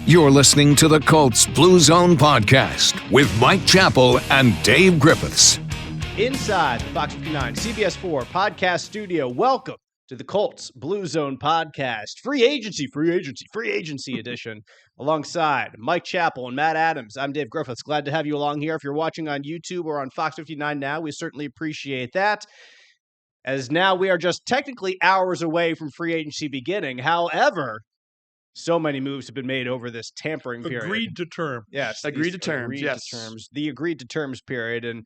You're listening to the Colts Blue Zone podcast with Mike Chappell and Dave Griffiths. Inside the Fox 59 CBS 4 podcast studio, welcome to the Colts Blue Zone podcast, free agency edition, alongside Mike Chappell and Matt Adams. I'm Dave Griffiths. Glad to have you along here. If you're watching on YouTube or on Fox 59 now, we certainly appreciate that, as now we are just technically hours away from free agency beginning. However, so many moves have been made over this tampering period. Agreed to term. Yes. Agreed to terms. The agreed to terms period. And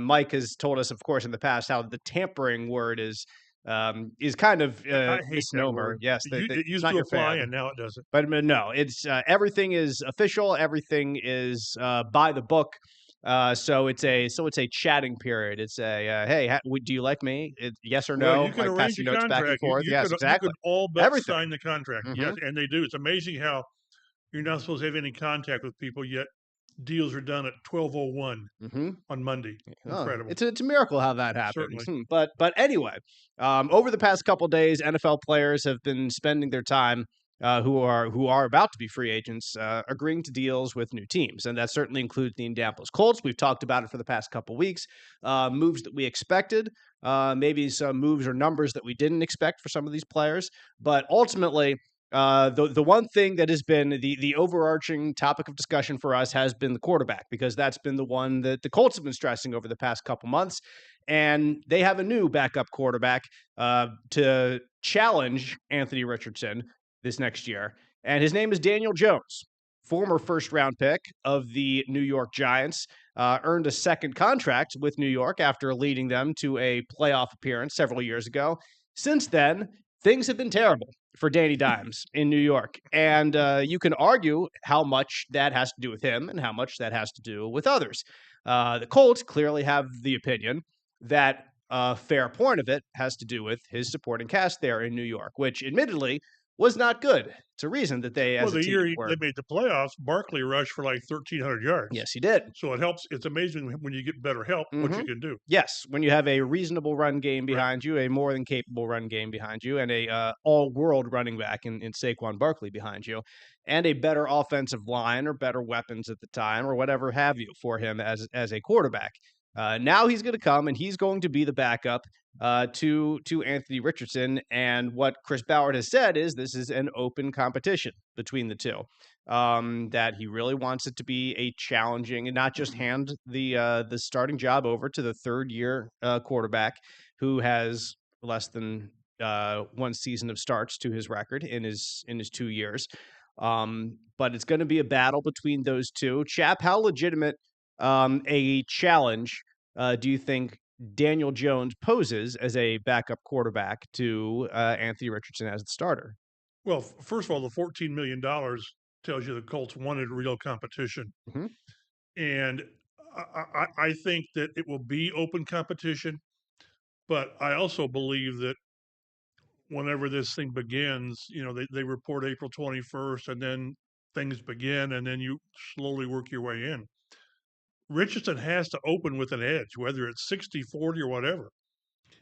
Mike has told us, of course, in the past, how the tampering word is kind of I hate misnomer. Yes. It used to apply, and now it doesn't. But no, it's everything is official. Everything is by the book. So it's a chatting period. It's a hey, do you like me? Yes or no? Well, you can arrange a notes contract. back and forth. Yes, exactly. You can all but Everything. sign the contract. Mm-hmm. Yes, and they do. It's amazing how you're not supposed to have any contact with people, yet deals are done at 12:01 on Monday. Incredible. It's a miracle how that happens. Certainly. But anyway, over the past couple of days, NFL players have been spending their time who are about to be free agents, agreeing to deals with new teams, and that certainly includes the Indianapolis Colts. We've talked about it for the past couple of weeks. Moves that we expected, maybe some moves or numbers that we didn't expect for some of these players, but ultimately, the one thing that has been the overarching topic of discussion for us has been the quarterback, because that's been the one that the Colts have been stressing over the past couple months, and they have a new backup quarterback to challenge Anthony Richardson this next year, and his name is Daniel Jones, former first-round pick of the New York Giants, earned a second contract with New York after leading them to a playoff appearance several years ago. Since then, things have been terrible for Danny Dimes in New York, and you can argue how much that has to do with him and how much that has to do with others. The Colts clearly have the opinion that a fair point of it has to do with his supporting cast there in New York, which admittedly was not good. It's a reason that they, as the a team, year they made the playoffs, Barkley rushed for like 1,300 yards. Yes, he did. So it helps. It's amazing when you get better help, what you can do. Yes, when you have a reasonable run game behind you, a more than capable run game behind you, and a all-world running back in Saquon Barkley behind you, and a better offensive line or better weapons at the time or whatever have you for him as a quarterback. Now he's going to come and he's going to be the backup to Anthony Richardson. And what Chris Ballard has said is this is an open competition between the two. That he really wants it to be a challenging and not just hand the starting job over to the third-year quarterback who has less than one season of starts to his record in his 2 years. But it's going to be a battle between those two. Chap, how legitimate a challenge do you think Daniel Jones poses as a backup quarterback to Anthony Richardson as the starter? Well, first of all, the $14 million tells you the Colts wanted real competition. And I think that it will be open competition, but I also believe that whenever this thing begins, they report April 21st, and then things begin, and then you slowly work your way in. Richardson has to open with an edge, whether it's 60-40 or whatever.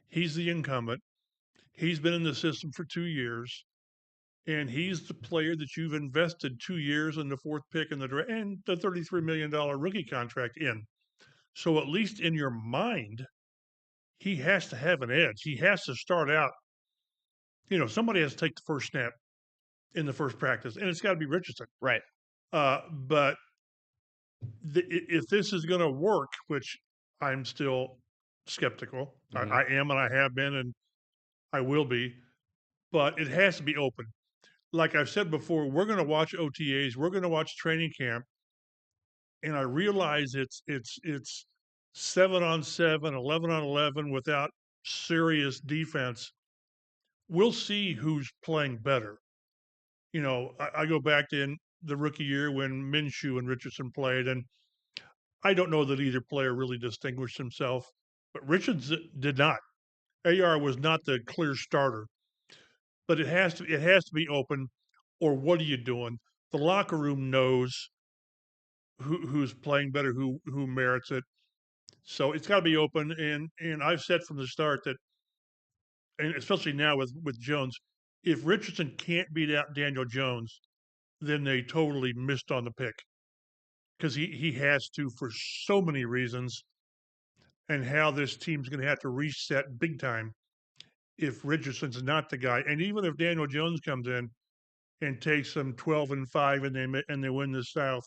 He's the incumbent. He's been in the system for 2 years, and he's the player that you've invested 2 years in the fourth pick in the draft and the $33 million rookie contract in. So at least in your mind, he has to have an edge. He has to start out. Somebody has to take the first snap in the first practice, and it's got to be Richardson. Right. But if this is going to work, which I'm still skeptical, I am and I have been and I will be, but it has to be open. Like I've said before, we're going to watch OTAs, we're going to watch training camp, and I realize it's 7-on-7, 11-on-11 without serious defense. We'll see who's playing better. I go back to the rookie year when Minshew and Richardson played, and I don't know that either player really distinguished himself, but Richardson did not. AR was not the clear starter, but it has to be open. Or what are you doing? The locker room knows who's playing better, who merits it. So it's got to be open. And I've said from the start that, and especially now with Jones, if Richardson can't beat out Daniel Jones, then they totally missed on the pick because he has to for so many reasons, and how this team's going to have to reset big time if Richardson's not the guy. And even if Daniel Jones comes in and takes them 12-5 and they win the South,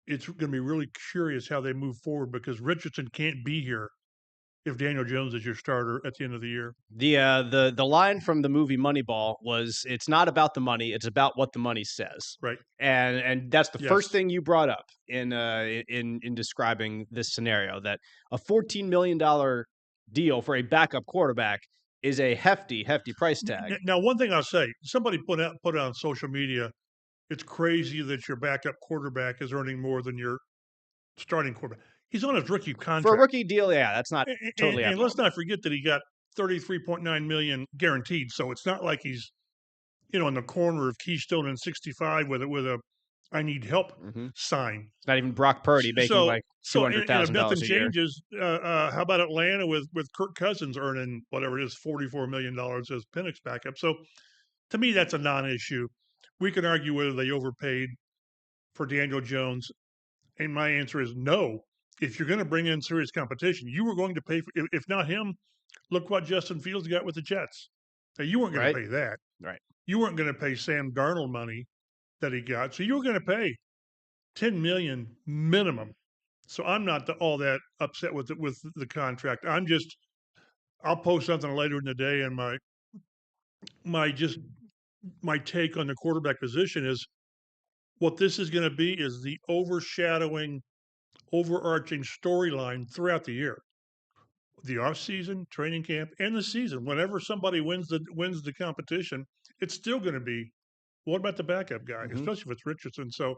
it's going to be really curious how they move forward because Richardson can't be here if Daniel Jones is your starter at the end of the year. The line from the movie Moneyball was, "It's not about the money; it's about what the money says." Right. And that's the first Yes. thing you brought up in describing this scenario, that a $14 million deal for a backup quarterback is a hefty price tag. Now, one thing I'll say, somebody put it on social media, it's crazy that your backup quarterback is earning more than your starting quarterback. He's on his rookie contract. For a rookie deal, yeah, that's not totally and let's not forget that he got $33.9 million guaranteed. So it's not like he's, in the corner of Keystone and 65 with a I need help sign. It's not even Brock Purdy making like $200,000 if nothing a year. changes, how about Atlanta with Kirk Cousins earning whatever it is, $44 million as Penix backup? So to me, that's a non-issue. We can argue whether they overpaid for Daniel Jones, and my answer is no. If you're going to bring in serious competition, you were going to pay for, if not him, look what Justin Fields got with the Jets. Now, you weren't going to pay that. Right. You weren't going to pay Sam Darnold money that he got. So you were going to pay $10 million minimum. So I'm not all that upset with the contract. I'll post something later in the day, and my take on the quarterback position is what this is going to be is the overarching storyline throughout the year, the offseason, training camp, and the season. Whenever somebody wins the competition, it's still going to be, what about the backup guy, especially if it's Richardson? So,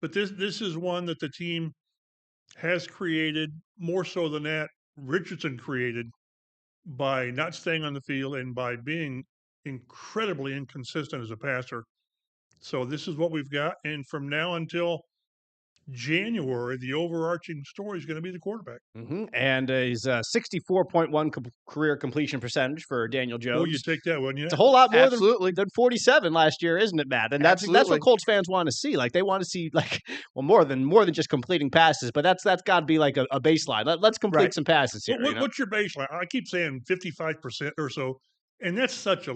but this is one that the team has created, more so than that Richardson created, by not staying on the field and by being incredibly inconsistent as a passer. So this is what we've got, and from now until January, the overarching story is going to be the quarterback. And he's 64.1 career completion percentage for Daniel Jones. Oh, you take that, wouldn't you? It's a whole lot more than 47 last year, isn't it, Matt? And that's what Colts fans want to see. Like, they want to see, like, well, more than just completing passes, but that's got to be like a baseline. Let's complete some passes here. What's your baseline? I keep saying 55% or so. And that's such a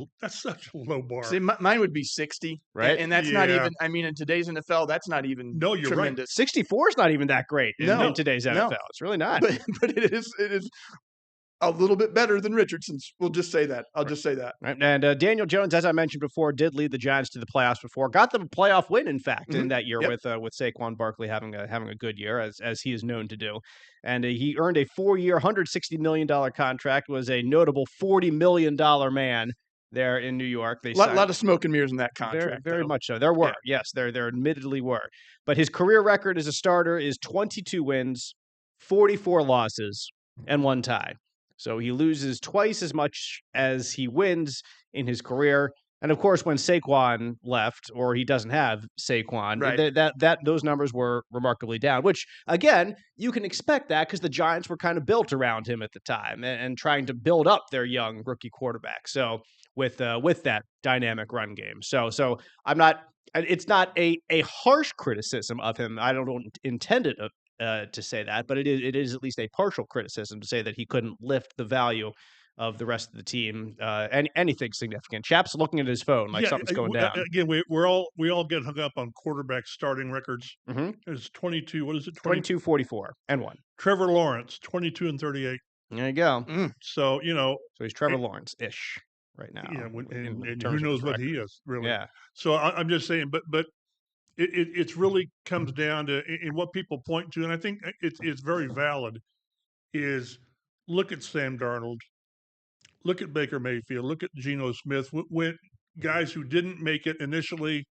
low bar. See, mine would be 60, right? And that's not even. I mean, in today's NFL, that's not even. No, you're tremendous. Right. 64 is not even that great in today's NFL. It's really not. But it is a little bit better than Richardson's. We'll just say that. I'll just say that. Right. And Daniel Jones, as I mentioned before, did lead the Giants to the playoffs before. Got them a playoff win, in fact, in that year with Saquon Barkley having a good year, as he is known to do. And he earned a 4-year, $160 million contract, was a notable $40 million man there in New York. A lot of smoke and mirrors in that contract. Very much so. There were. Yes, there admittedly were. But his career record as a starter is 22 wins, 44 losses, and 1 tie. So he loses twice as much as he wins in his career. And of course, when Saquon left, or he doesn't have Saquon, those numbers were remarkably down. Which, again, you can expect that because the Giants were kind of built around him at the time and trying to build up their young rookie quarterback. So with that dynamic run game, so I'm not. It's not a harsh criticism of him. I don't intend it to say that, but it is at least a partial criticism to say that he couldn't lift the value of the rest of the team, anything significant. Chap's looking at his phone like something's going down. Again, we all get hung up on quarterback starting records. It's 22. What is it? 22, 44, and 1. Trevor Lawrence, 22 and 38. There you go. So so he's Trevor Lawrence-ish right now. Yeah, and who knows what he is really? Yeah. So I'm just saying, but it really comes down to, and what people point to, and I think it's very valid, is look at Sam Darnold. Look at Baker Mayfield. Look at Geno Smith. When guys who didn't make it initially,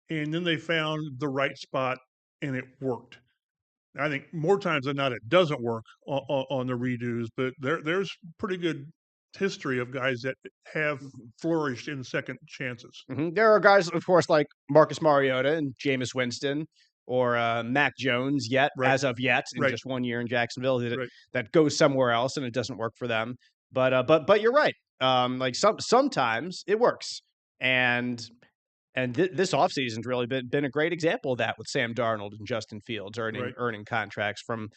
and then they found the right spot, and it worked. I think more times than not, it doesn't work on the redos, but there's pretty good history of guys that have flourished in second chances. There are guys, of course, like Marcus Mariota and Jameis Winston, or Mac Jones as of yet, in just 1 year in Jacksonville, that goes somewhere else and it doesn't work for them. But you're right. Like sometimes it works, and this offseason's really been a great example of that with Sam Darnold and Justin Fields Right. earning contracts from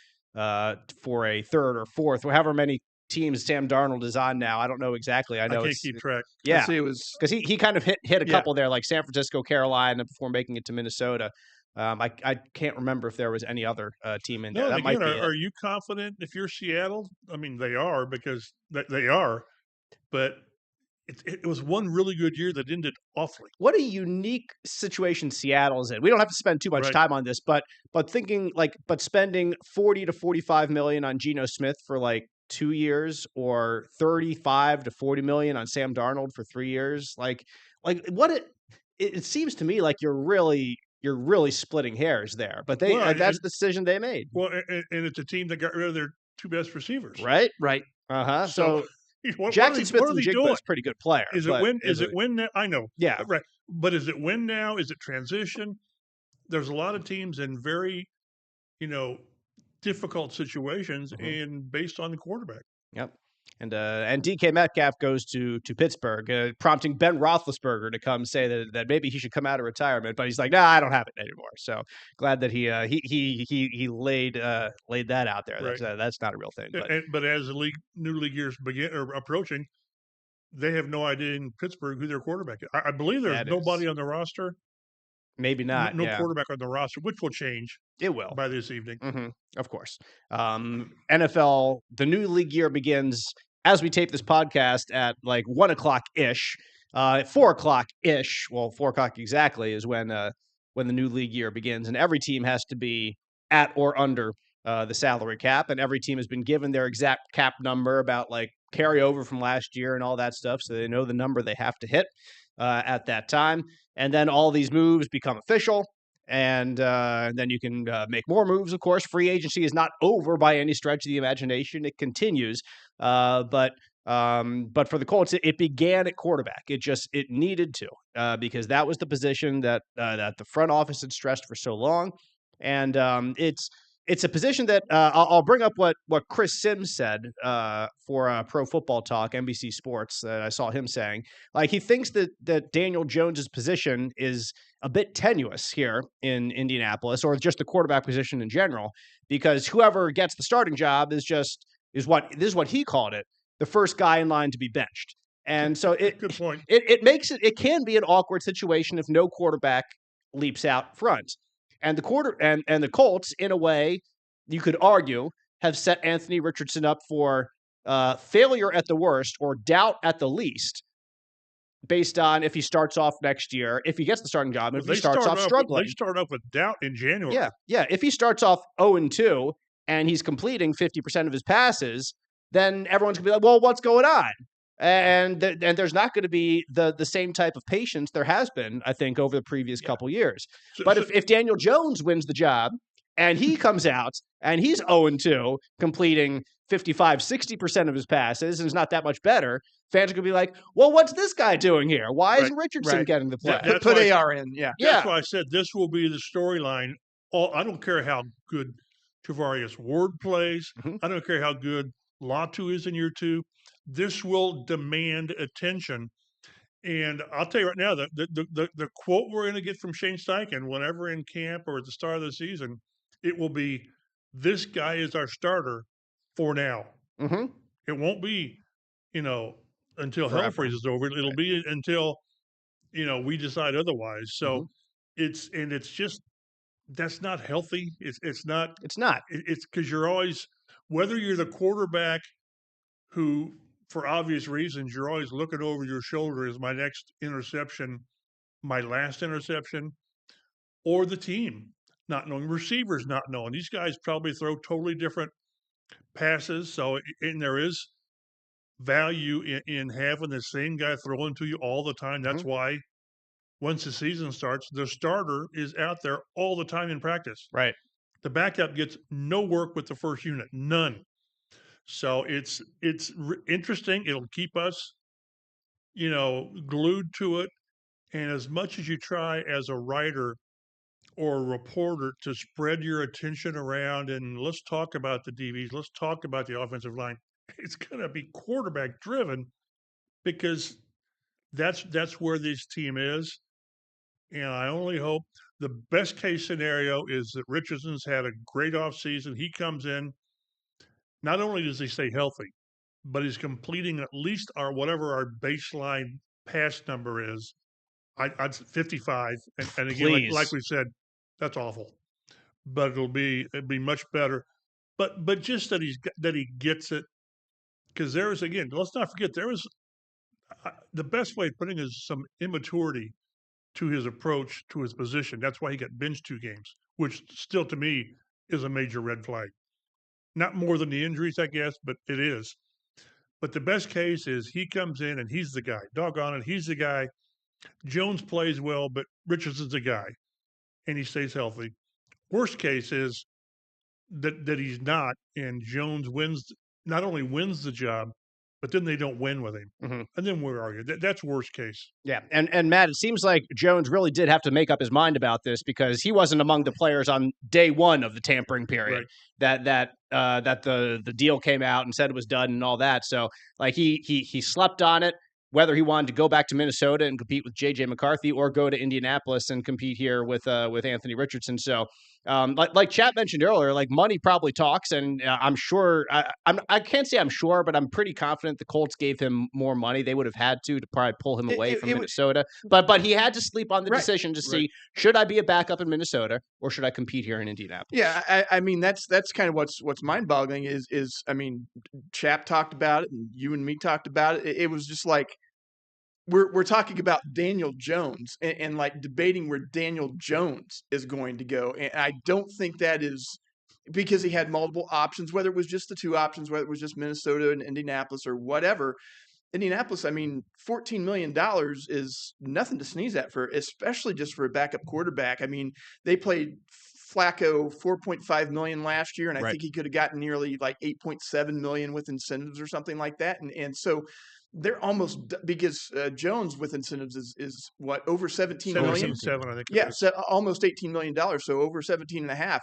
for a third or fourth, or however many teams Sam Darnold is on now. I don't know exactly. I know can't it's keep track. yeah, See, it was because he kind of hit a Yeah. couple there, like San Francisco, Carolina, before making it to Minnesota. I can't remember if there was any other team in there. No, and That might again, be it. are you confident if you're Seattle? I mean, they are because they are, but it was one really good year that ended awfully. What a unique situation Seattle's in. We don't have to spend too much Right. time on this, but spending 40 to 45 million on Geno Smith for like 2 years, or 35 to 40 million on Sam Darnold for 3 years, like what it seems to me like you're really splitting hairs there. But Well, that's the decision they made, Well, and it's a team that got rid of their two best receivers. right? right. Uh-huh. So, So what Jackson are Smith they and Jigba doing? is a pretty good player. Is it but win? Is it win now? I know. Yeah. Right. But is it win now? Is it transition? There's a lot of teams in very, difficult situations, and based on the quarterback. Yep. And DK Metcalf goes to Pittsburgh, prompting Ben Roethlisberger to come say that maybe he should come out of retirement, but he's like, nah, I don't have it anymore. So glad that he laid that out there. Right. That's not a real thing. But But as the new league years begin or approaching, they have no idea in Pittsburgh who their quarterback is. I believe there's nobody on the roster. Maybe not. No quarterback on the roster, which will change. It will by this evening. Mm-hmm. Of course. NFL, the new league year begins as we tape this podcast at like 1:00 ish. 4:00 ish. Well, 4:00 exactly is when the new league year begins, and every team has to be at or under the salary cap, and every team has been given their exact cap number, about like carryover from last year and all that stuff, so they know the number they have to hit at that time. And then all these moves become official. And then you can make more moves, of course. Free agency is not over by any stretch of the imagination. It continues. But for the Colts, it began at quarterback. It needed to because that was the position that the front office had stressed for so long. And it's a position that I'll bring up what Chris Sims said for Pro Football Talk, NBC Sports, that I saw him saying. Like, he thinks that Daniel Jones's position is a bit tenuous here in Indianapolis, or just the quarterback position in general, because whoever gets the starting job is what he called it, the first guy in line to be benched. And so good point. It can be an awkward situation if no quarterback leaps out front. And the Colts, in a way, you could argue, have set Anthony Richardson up for failure at the worst or doubt at the least, based on if he starts off next year, if he gets the starting job, if he starts off struggling. They start off with doubt in January. Yeah. If he starts off 0-2 and he's completing 50% of his passes, then everyone's going to be like, well, what's going on? And there's not going to be the same type of patience there has been, I think, over the previous couple years. But if Daniel Jones wins the job and he comes out and he's 0-2, completing 55-60% of his passes, and is not that much better, fans are going to be like, well, what's this guy doing here? Why isn't Richardson getting the play? Put AR in, yeah. That's why I said this will be the storyline. I don't care how good Travarius Ward plays. Mm-hmm. I don't care how good Latu is in year 2. This will demand attention. And I'll tell you right now, the quote we're going to get from Shane Steichen whenever in camp or at the start of the season, it will be, this guy is our starter for now. Mm-hmm. It won't be, until hell freezes over. It'll be until, we decide otherwise. So it's just, that's not healthy. It's not. It's because you're always, whether you're the quarterback who, for obvious reasons, you're always looking over your shoulder, is my next interception my last interception, or the team not knowing, receivers not knowing. These guys probably throw totally different passes. So, and there is value in having the same guy throwing to you all the time. That's why once the season starts, the starter is out there all the time in practice. Right. The backup gets no work with the first unit, none. So it's interesting. It'll keep us, glued to it. And as much as you try as a writer or a reporter to spread your attention around and let's talk about the DBs, let's talk about the offensive line, it's going to be quarterback driven because that's where this team is. And I only hope the best case scenario is that Richardson's had a great offseason. He comes in, not only does he stay healthy, but he's completing at least our whatever our baseline pass number is. I'd 55, and again, like Please. we said, that's awful. But it'd be much better. But just that he gets it, because there is, again, let's not forget, there is the best way of putting it is some immaturity to his approach to his position. That's why he got benched 2 games, which still to me is a major red flag. Not more than the injuries, I guess, but it is. But the best case is he comes in and he's the guy. Doggone it, he's the guy. Jones plays well, but Richardson's the guy, and he stays healthy. Worst case is that he's not, and Jones not only wins the job, but then they don't win with him. Mm-hmm. And then where are you? That's worst case. Yeah, and Matt, it seems like Jones really did have to make up his mind about this because he wasn't among the players on day one of the tampering period that the deal came out and said it was done and all that. So like he slept on it, whether he wanted to go back to Minnesota and compete with JJ McCarthy or go to Indianapolis and compete here with Anthony Richardson. So like Chat mentioned earlier, like money probably talks, and I'm sure I can't say I'm sure, but I'm pretty confident the Colts gave him more money. They would have had to probably pull him away from Minnesota, but he had to sleep on the decision to see, should I be a backup in Minnesota or should I compete here in Indianapolis? Yeah, I mean that's kind of what's mind-boggling is I mean, Chap talked about it and you and me talked about it. It was just like we're talking about Daniel Jones and like debating where Daniel Jones is going to go. And I don't think that is because he had multiple options, whether it was just the 2 options, whether it was just Minnesota and Indianapolis or whatever. Indianapolis, I mean, $14 million is nothing to sneeze at especially just for a backup quarterback. I mean, they played Flacco $4.5 million last year, and I think he could have gotten nearly like $8.7 million with incentives or something like that. And so they're almost because Jones with incentives is what, over 17 million? 17.7, I think. Yeah, so almost $18 million, so over 17 and a half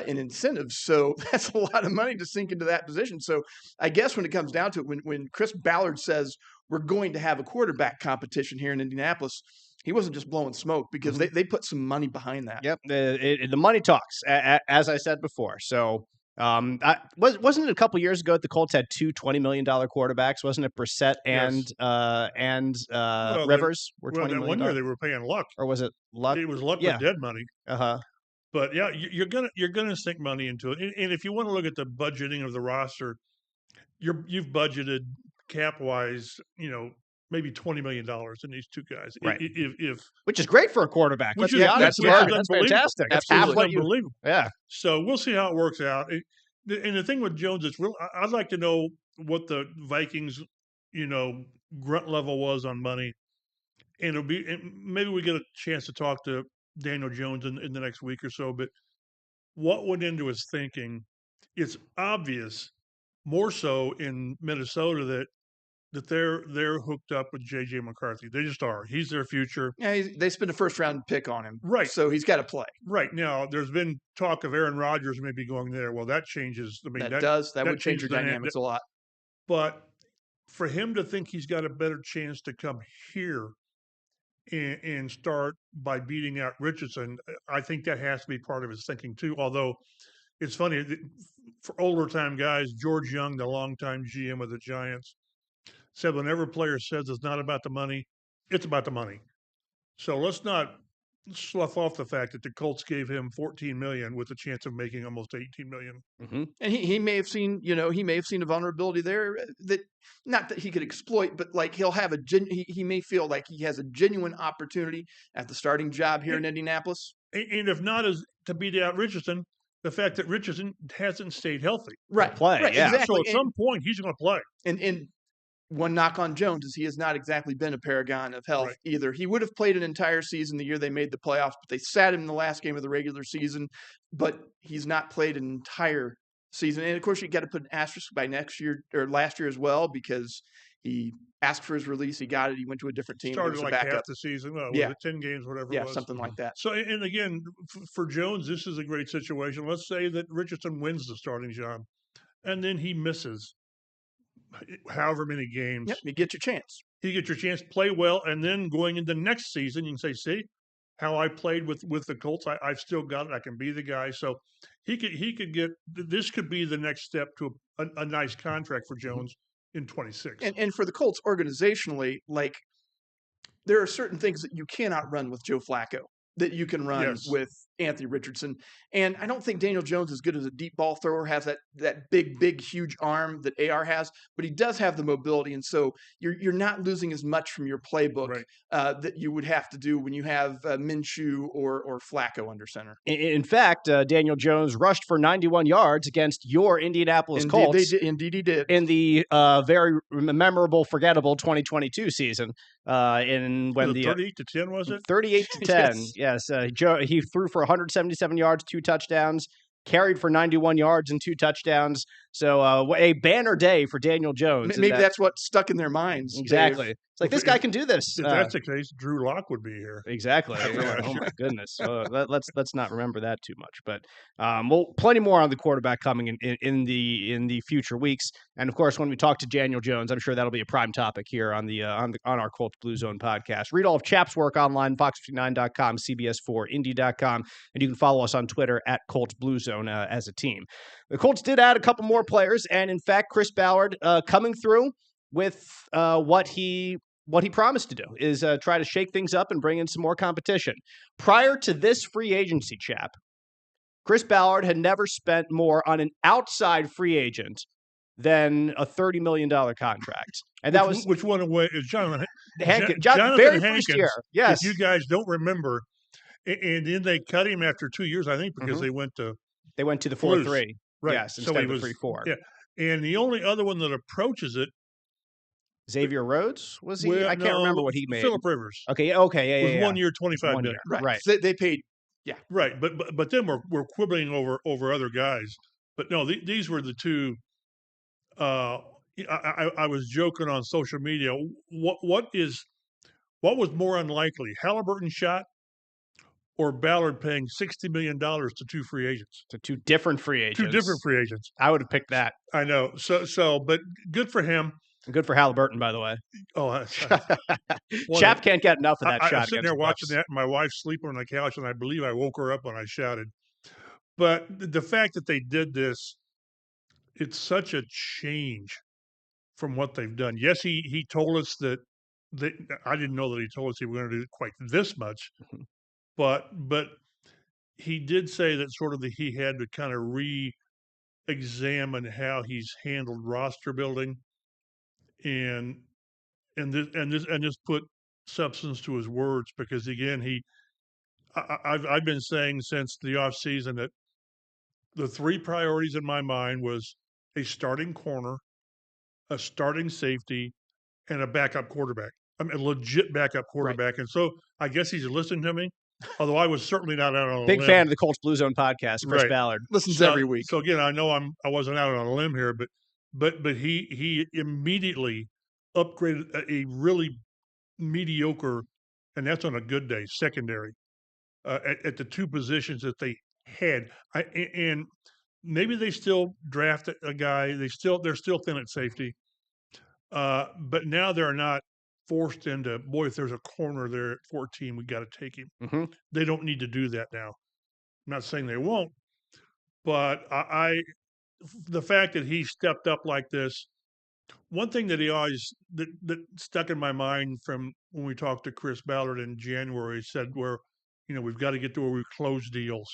in incentives. So that's a lot of money to sink into that position. So I guess when it comes down to it, when Chris Ballard says we're going to have a quarterback competition here in Indianapolis, he wasn't just blowing smoke because they put some money behind that. Yep, the money talks, as I said before. So wasn't it a couple years ago that the Colts had 2 $20 million quarterbacks? Wasn't it Brissett and Rivers were $20 million? One year they were paying Luck, or was it Luck? It was Luck with dead money. But yeah, you're gonna sink money into it, and if you want to look at the budgeting of the roster, you've budgeted cap wise, maybe $20 million in these 2 guys, right? If which is great for a quarterback. Let's be honest. That's fantastic. That's unbelievable. Yeah. So we'll see how it works out. And the thing with Jones is I'd like to know what the Vikings, grunt level was on money, and maybe we get a chance to talk to Daniel Jones in the next week or so. But what went into his thinking? It's obvious, more so in Minnesota, that they're hooked up with JJ McCarthy. They just are. He's their future. Yeah, they spent a first-round pick on him. Right. So he's got to play. Right. Now, there's been talk of Aaron Rodgers maybe going there. Well, that changes. I mean, that would change your dynamics a lot. But for him to think he's got a better chance to come here and start by beating out Richardson, I think that has to be part of his thinking too. Although it's funny, for older time guys, George Young, the longtime GM of the Giants, said whenever a player says it's not about the money, it's about the money. So let's not slough off the fact that the Colts gave him $14 million with a chance of making almost $18 million. Mm-hmm. And he may have seen, a vulnerability there that not that he could exploit, but like he'll have he may feel like he has a genuine opportunity at the starting job here in Indianapolis. And if not as to beat out Richardson, the fact that Richardson hasn't stayed healthy. Right. Play. Right, yeah. Exactly. So at some point he's going to play. And one knock on Jones is he has not exactly been a paragon of health either. He would have played an entire season the year they made the playoffs, but they sat him in the last game of the regular season. But he's not played an entire season. And, of course, you got to put an asterisk by next year or last year as well because he asked for his release. He got it. He went to a different team. Started like half the season. Well, was it 10 games, whatever it was? Yeah, something like that. So, and again, for Jones, this is a great situation. Let's say that Richardson wins the starting job, and then he misses however many games. Yep, you get your chance. You get your chance, play well, and then going into next season, you can say, see, how I played with the Colts. I've still got it. I can be the guy. So he could get this could be the next step to a nice contract for Jones in 26. And for the Colts organizationally, like there are certain things that you cannot run with Joe Flacco that you can run Yes. with Anthony Richardson. And I don't think Daniel Jones is good as a deep ball thrower, has that big, huge arm that AR has, but he does have the mobility. And so you're not losing as much from your playbook Right. that you would have to do when you have Minshew or Flacco under center. In fact, Daniel Jones rushed for 91 yards against your Indianapolis Colts. Indeed, he did. In the very memorable, forgettable 2022 season. When the 38 to 10 was it? 38 to 10. Yes. He threw for 177 yards, 2 touchdowns, carried for 91 yards and 2 touchdowns. So a banner day for Daniel Jones. Maybe that's what stuck in their minds. Exactly. Dave. It's like, this guy can do this. If that's the case, Drew Lock would be here. Exactly. Oh my goodness. Let's not remember that too much. But plenty more on the quarterback coming in the future weeks. And of course, when we talk to Daniel Jones, I'm sure that'll be a prime topic here on our Colts Blue Zone podcast. Read all of Chap's work online, fox59.com, CBS4Indy.com, and you can follow us on Twitter at Colts Blue Zone as a team. The Colts did add a couple more players, and in fact, Chris Ballard coming through with what he promised to do is try to shake things up and bring in some more competition. Prior to this free agency, Chap, Chris Ballard had never spent more on an outside free agent than a $30 million contract. And that was which one away is Jonathan Jonathan very Hankins, first year. Yes. If you guys don't remember, and then they cut him after 2 years, I think, because they went to the 4-3. Right. Yes, instead of the 3-4. Yeah. And the only other one that approaches it, Xavier Rhodes, was he? Well, I can't remember what he made. Philip Rivers. Okay, yeah. Was 1 year, $25 million. Right. So they paid. Yeah. Right. But then we're quibbling over other guys. But no, these were the two. I was joking on social media. What was more unlikely, Halliburton shot or Ballard paying $60 million to 2 free agents? To 2 different free agents. 2 different free agents. I would have picked that. I know. So, but good for him. Good for Halliburton, by the way. Oh, Chap can't get enough of that shot. I was sitting there watching that, and my wife's sleeping on the couch, and I believe I woke her up when I shouted. But the fact that they did this, it's such a change from what they've done. Yes, he told us that I didn't know that he told us he was going to do quite this much, but he did say that sort of he had to kind of re-examine how he's handled roster building. And this put substance to his words, because again, I've been saying since the offseason that the 3 priorities in my mind was a starting corner, a starting safety, and a backup quarterback. I mean, a legit backup quarterback. Right. And so I guess he's listening to me, although I was certainly not out on a big limb. fan of the Colts Blue Zone podcast, Chris Ballard. Listens every week. So again, I know I wasn't out on a limb here, but he immediately upgraded a really mediocre, and that's on a good day, secondary at the 2 positions that they had. And maybe they still draft a guy. They're still thin at safety, but now they're not forced into, boy, if there's a corner there at 14, we got to take him. Mm-hmm. They don't need to do that now. I'm not saying they won't, but the fact that he stepped up like this. One thing that he always that stuck in my mind from when we talked to Chris Ballard in January, said where, we've got to get to where we close deals.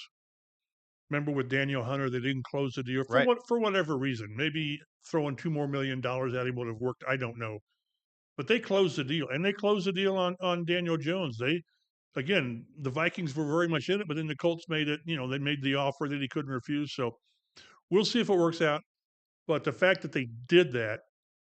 Remember with Daniel Hunter, they didn't close the deal for whatever reason. Maybe throwing $2 more million at him would have worked. I don't know, but they closed the deal, and they closed the deal on Daniel Jones. The Vikings were very much in it, but then the Colts made it. They made the offer that he couldn't refuse. So we'll see if it works out. But the fact that they did that,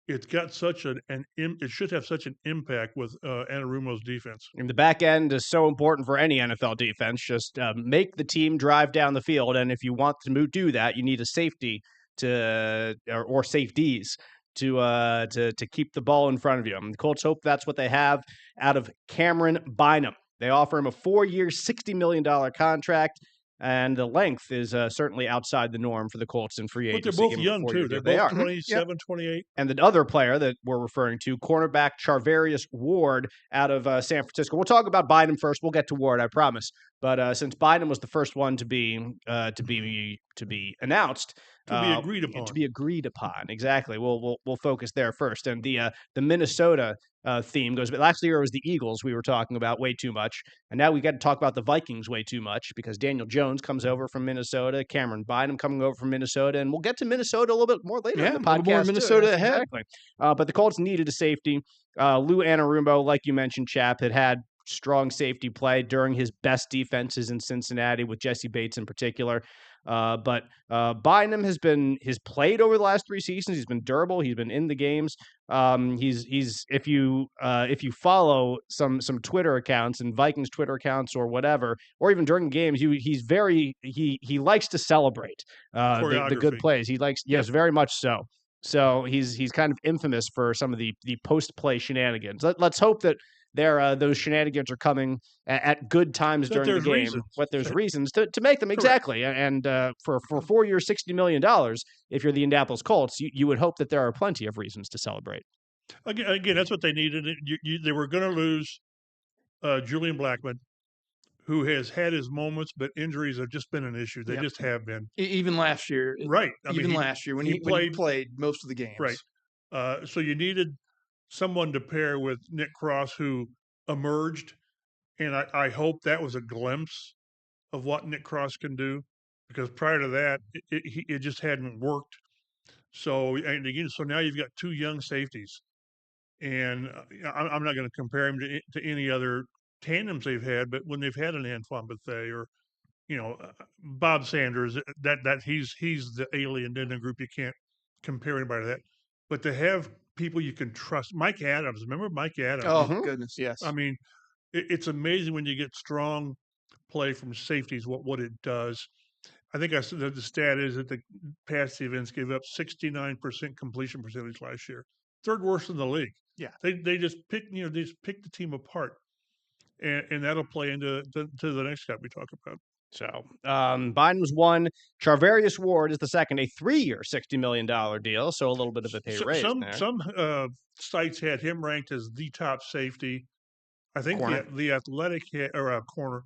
it's got it should have such an impact with Anarumo's defense. And the back end is so important for any NFL defense. Just make the team drive down the field, and if you want to do that, you need a safety or safeties to keep the ball in front of you. And the Colts hope that's what they have out of Cameron Bynum. They offer him a 4-year, $60 million contract. and the length is certainly outside the norm for the Colts in free But agency. they're both given young, the too. 4-year deal. They're They both are. 27, 28. And the other player that we're referring to, cornerback Charvarius Ward out of San Francisco. We'll talk about Bynum first. We'll get to Ward, I promise. But since Bynum was the first one to be announced, To be agreed upon. to be agreed upon, exactly. We'll focus there first. And the Minnesota theme goes. But last year it was the Eagles we were talking about way too much, and now we got to talk about the Vikings way too much because Daniel Jones comes over from Minnesota, Cameron Bynum coming over from Minnesota, and we'll get to Minnesota a little bit more later in the podcast. More Minnesota too. ahead. Exactly. But the Colts needed a safety. Lou Anarumo, like you mentioned, Chap, had strong safety play during his best defenses in Cincinnati with Jesse Bates in particular. But Bynum has played over the last 3 seasons. He's been durable. He's been in the games. He's if you follow some Twitter accounts and Vikings Twitter accounts or whatever, or even during games, he likes to celebrate the good plays. He likes, yes, very much so. So he's kind of infamous for some of the post play shenanigans. Let's hope that those shenanigans are coming at good times during the game. Reasons. But there's reasons to make them. Correct. Exactly. And for 4 years, $60 million, if you're the Indianapolis Colts, you would hope that there are plenty of reasons to celebrate. Again, that's what they needed. They were going to lose Julian Blackman, who has had his moments, but injuries have just been an issue. They just have been. Even last year. Right. Last year when he played most of the games. Right. So you needed someone to pair with Nick Cross, who emerged, and I hope that was a glimpse of what Nick Cross can do, because prior to that, it just hadn't worked. So now you've got 2 young safeties, and I'm not going to compare him to any other tandems they've had, but when they've had an Antoine Bethea or Bob Sanders, that he's the alien in the group. You can't compare anybody to that. But to have people you can trust, Mike Adams. Remember Mike Adams? Oh goodness, yes. I mean, it's amazing when you get strong play from safeties. What it does. I think I said that the stat is that the pass defense gave up 69% completion percentage last year, 3rd worst in the league. Yeah, they just pick the team apart, and that'll play into to the next guy we talk about. So Biden's one. Charvarius Ward is the second, a 3-year, $60 million deal. So a little bit of a pay raise. Some sites had him ranked as the top safety. I think the Athletic had, or a corner,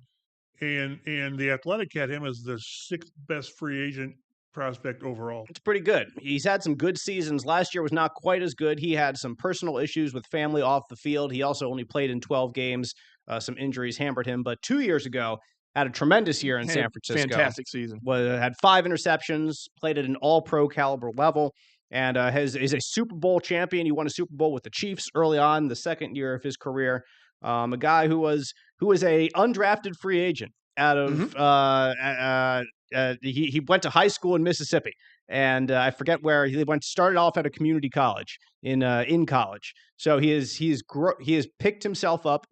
and the Athletic had him as the 6th best free agent prospect overall. It's pretty good. He's had some good seasons. Last year was not quite as good. He had some personal issues with family off the field. He also only played in 12 games. Some injuries hampered him. But 2 years ago, had a tremendous year in San Francisco. Fantastic season. Had 5 interceptions, played at an all-pro caliber level, and is a Super Bowl champion. He won a Super Bowl with the Chiefs early on, the 2nd year of his career. A guy who was a undrafted free agent out of he went to high school in Mississippi, and I forget where he started off at a community college in college. So he has picked himself up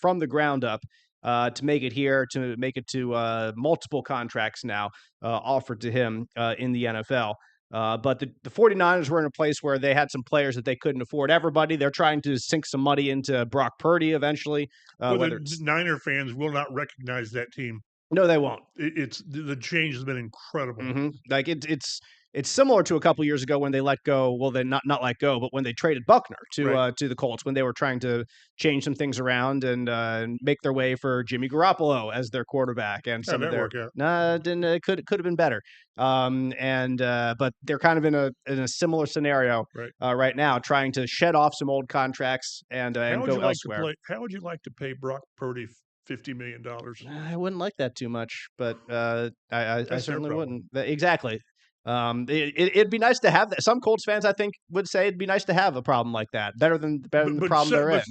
from the ground up to make it here, to make it to multiple contracts now offered to him in the NFL. But the 49ers were in a place where they had some players that they couldn't afford. Everybody, they're trying to sink some money into Brock Purdy eventually. The Niner fans will not recognize that team. No, they won't. The change has been incredible. Mm-hmm. Like it's similar to a couple years ago when they let go. Well, they not let go, but when they traded Buckner to the Colts, when they were trying to change some things around and make their way for Jimmy Garoppolo as their quarterback, and some of their could have been better. But they're kind of in a similar scenario right now, trying to shed off some old contracts and go elsewhere. How would you like to pay Brock Purdy $50 million? I wouldn't like that too much, but I certainly wouldn't. Exactly. It'd be nice to have that. Some Colts fans, I think, would say it'd be nice to have a problem like that. Better than the problem they're in.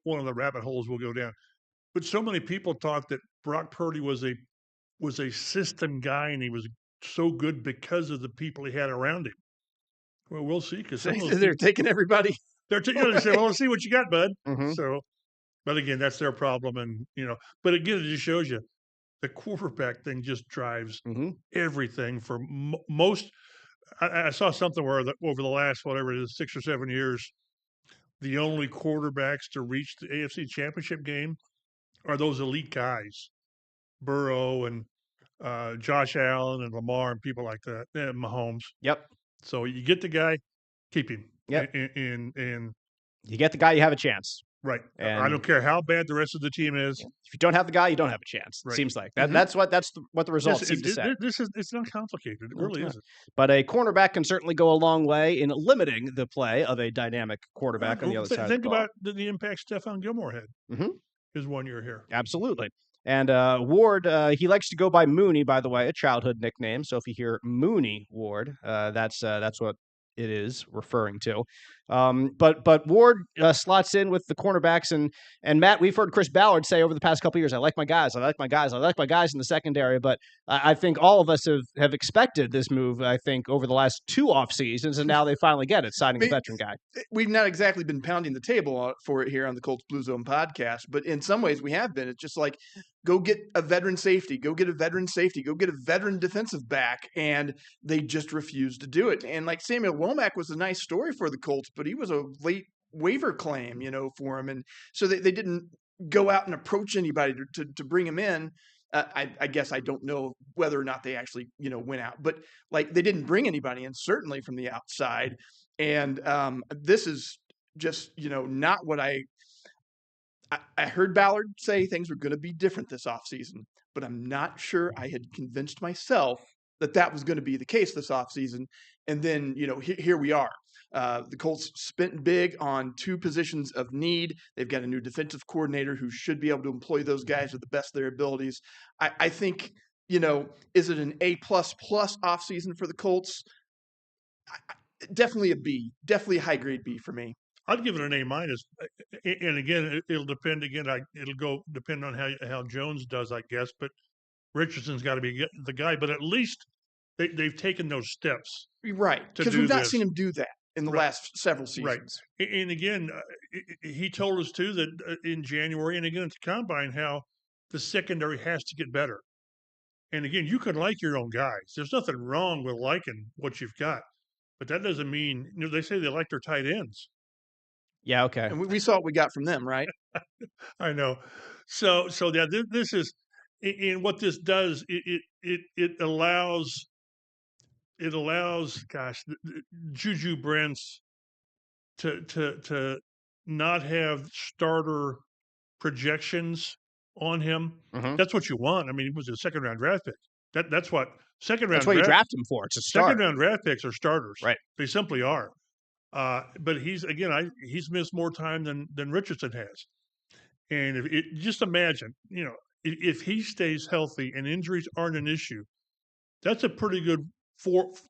One of the rabbit holes will go down. But so many people thought that Brock Purdy was a system guy, and he was so good because of the people he had around him. Well, we'll see, because they're taking everybody. They say, "Well, let's see what you got, bud." Mm-hmm. So, but again, that's their problem, and But again, it just shows you the quarterback thing just drives everything for most. I saw something where over the last 6 or 7 years, the only quarterbacks to reach the AFC Championship game are those elite guys, Burrow and Josh Allen and Lamar and people like that, and Mahomes. Yep. So you get the guy, keep him. Yep. And You get the guy, you have a chance. right. I And don't care how bad the rest of the team is. if you don't have the guy, you don't have a chance. It Right. seems like that. That's what the results seem to say. It's not complicated. It really isn't. But a cornerback can certainly go a long way in limiting the play of a dynamic quarterback on the other side of the ball. Think about the impact Stephon Gilmore had Mhm. his 1 year here. Absolutely. And Ward, he likes to go by Mooney, by the way, a childhood nickname. So if you hear Mooney Ward, that's what it is referring to. But Ward slots in with the cornerbacks, and Matt, we've heard Chris Ballard say over the past couple of years, I like my guys in the secondary. But I think all of us have expected this move, I think, over the last 2 off seasons, and now they finally get it, signing a veteran guy. We've not exactly been pounding the table for it here on the Colts Blue Zone podcast, but in some ways we have been. It's just like, go get a veteran safety, go get a veteran defensive back, and they just refuse to do it. And like Samuel Womack was a nice story for the Colts, but he was a late waiver claim, for him. And so they didn't go out and approach anybody to bring him in. I guess I don't know whether or not they actually, went out, but like they didn't bring anybody in, certainly from the outside. And this is just, not what I heard Ballard say things were going to be different this offseason, but I'm not sure I had convinced myself that was going to be the case this offseason. And then, here we are. The Colts spent big on 2 positions of need. They've got a new defensive coordinator who should be able to employ those guys to the best of their abilities. I think, is it an A++ offseason for the Colts? Definitely a B, definitely a high grade B for me. I'd give it an A-. And again, it'll depend. It'll depend on how Jones does, I guess. But Richardson's got to be the guy. But at least they've taken those steps. Right, because we've not seen him do that in the last several seasons. Right. And again, he told us too that in January and again at the Combine how the secondary has to get better. And again, you can like your own guys. There's nothing wrong with liking what you've got. But that doesn't mean, they say they like their tight ends. Yeah, okay. And we saw what we got from them, right? I know. So yeah, this is, and what this does, it allows, Juju Brents to not have starter projections on him. Mhm. That's what you want. I mean, he was a second round draft pick. That's what That's what you draft him for. It's a start. Second round draft picks are starters. Right. They simply are. But he's missed more time than Richardson has. And just imagine, if he stays healthy and injuries aren't an issue, that's a pretty good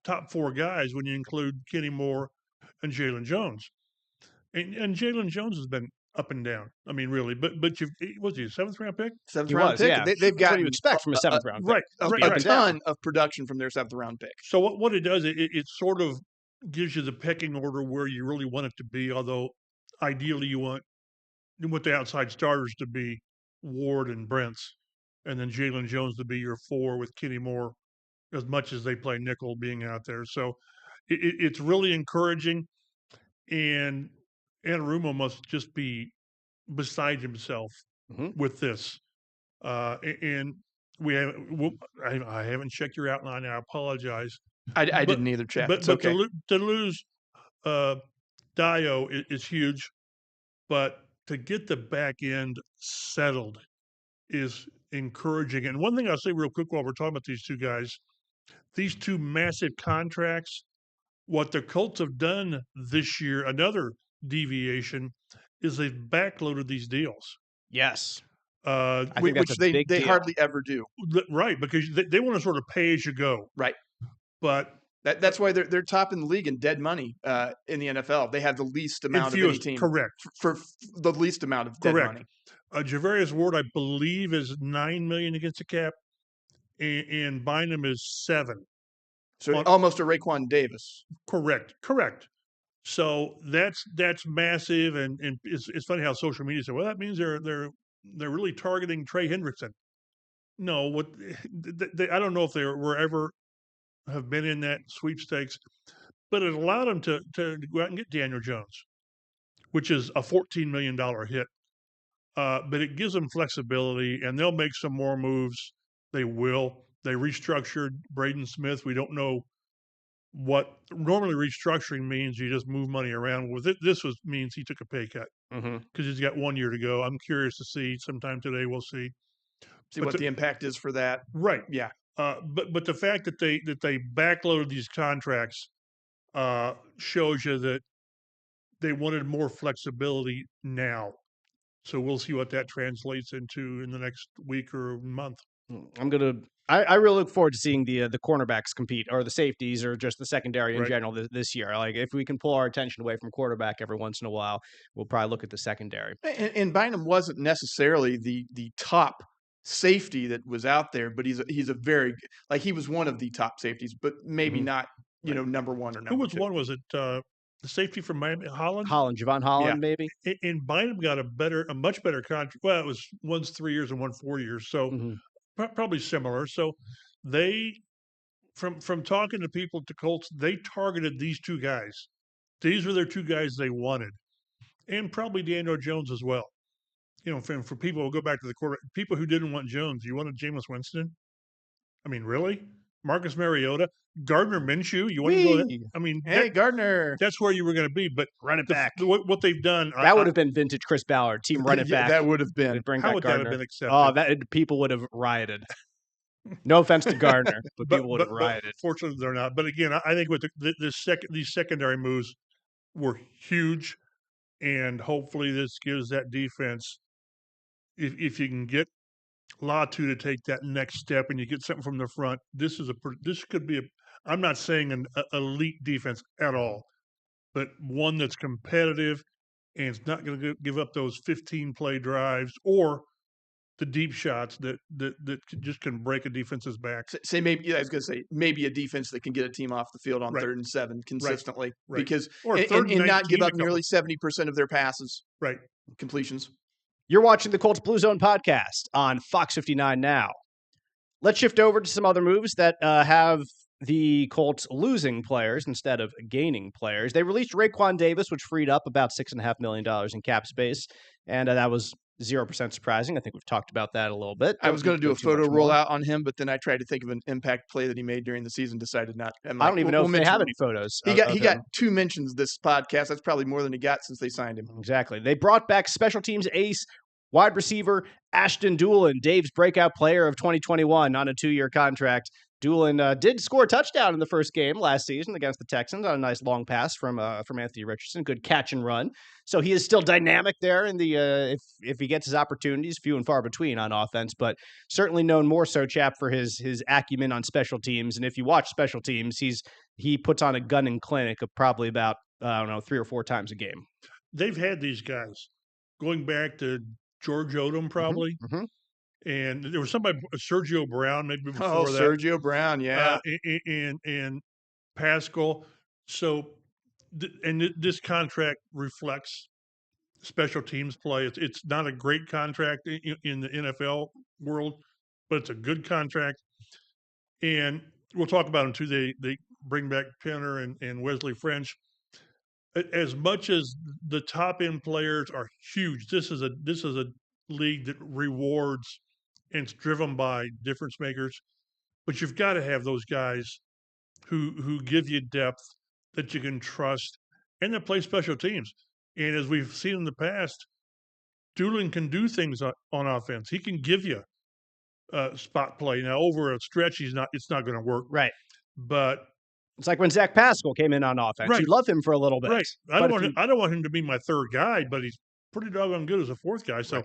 top 4 guys when you include Kenny Moore and Jalen Jones. And Jalen Jones has been up and down. I mean, really. But was he a 7th round pick? 7th round pick. Yeah. They've got what you expect from a 7th round pick. Right. A ton of production from their 7th round pick. So what it does, it sort of gives you the pecking order where you really want it to be, although ideally you want the outside starters to be Ward and Brents, and then Jalen Jones to be your 4 with Kenny Moore as much as they play nickel being out there. So it's really encouraging, and Anarumo must just be beside himself with this. And I haven't checked your outline. I apologize. I didn't either, Chap. But okay. to lose Dio is huge, but to get the back end settled is encouraging. And one thing I'll say real quick while we're talking about these 2 guys, these 2 massive contracts, what the Colts have done this year, another deviation, is they've backloaded these deals. Yes. Which they hardly ever do. Right, because they want to sort of pay as you go. Right. But that's why they're top in the league in dead money in the NFL. They have the least amount of any team. Correct. For the least amount of dead money. Javarius Ward, I believe, is $9 million against the cap, and Bynum is $7 million. So almost a Raekwon Davis. Correct. So that's massive, and it's funny how social media said, well, that means they're really targeting Trey Hendrickson. No, I don't know if they were ever have been in that sweepstakes, but it allowed them to go out and get Daniel Jones, which is a $14 million hit. But it gives them flexibility, and they'll make some more moves. They will. They restructured Braden Smith. We don't know what normally restructuring means. You just move money around. With it, means he took a pay cut because he's got 1 year to go. I'm curious to see. Sometime today, we'll see. What the impact is for that. Right. Yeah. But the fact that they backloaded these contracts shows you that they wanted more flexibility now. So we'll see what that translates into in the next week or month. I really look forward to seeing the cornerbacks compete, or the safeties, or just the secondary in general this year. Like, if we can pull our attention away from quarterback every once in a while, we'll probably look at the secondary. And Bynum wasn't necessarily the top safety that was out there, but he's a very, like, he was one of the top safeties, but maybe not number one or number Who was two. one? Was it the safety from Miami, Holland? Javon Holland, maybe. And Bynum got a much better contract. Well, it was one's 3 years and 1 4 years, so probably similar. So they, from talking to people at the Colts, they targeted these two guys. These were their two guys they wanted, and probably Daniel Jones as well. For people, we'll go back to the quarterback. People who didn't want Jones, you wanted Jameis Winston? I mean, really? Marcus Mariota, Gardner Minshew. You want to go? I mean, hey, Gardner. That's where you were going to be. But run it back. What they've done, that would have been vintage Chris Ballard team. Run it back. That would have been. How would that have been accepted? Oh, people would have rioted. No offense to Gardner, but people would have rioted. Fortunately, they're not. But again, I think with these secondary moves were huge, and hopefully this gives that defense. If you can get Latu to take that next step and you get something from the front, this could be I'm not saying an elite defense at all, but one that's competitive and it's not going to give up those 15-play drives or the deep shots that just can break a defense's back. Say maybe, I was going to say maybe a defense that can get a team off the field on 3rd and 7 consistently, because and not give up nearly 70% of their passes, completions. You're watching the Colts Blue Zone podcast on Fox 59 now. Let's shift over to some other moves that have the Colts losing players instead of gaining players. They released Raekwon Davis, which freed up about $6.5 million in cap space, and that was 0% surprising. I think we've talked about that a little bit. I was going to do a photo rollout on him, but then I tried to think of an impact play that he made during the season, decided not. I don't even know if they have any photos. He got 2 mentions this podcast. That's probably more than he got since they signed him. Exactly. They brought back special teams ace, wide receiver Ashton Doolin, Dave's breakout player of 2021 on a 2-year contract. Doolin did score a touchdown in the first game last season against the Texans on a nice long pass from Anthony Richardson. Good catch and run. So he is still dynamic there in the if he gets his opportunities, few and far between on offense, but certainly known more so, Chap, for his acumen on special teams. And if you watch special teams, he puts on a gunning clinic of probably about 3 or 4 times a game. They've had these guys going back to George Odom, probably. And there was somebody, Sergio Brown, maybe before that. Sergio Brown, yeah. And Pascal. So, this contract reflects special teams play. It's not a great contract in the NFL world, but it's a good contract. And we'll talk about them too. They bring back Penner and Wesley French. As much as the top end players are huge, this is a league that rewards and it's driven by difference makers. But you've got to have those guys who give you depth that you can trust and that play special teams. And as we've seen in the past, Doolin can do things on offense. He can give you spot play. Now, over a stretch, it's not going to work. Right. But it's like when Zach Pascal came in on offense. Right. You love him for a little bit. Right. I don't want him to be my third guy, but he's pretty doggone good as a fourth guy. So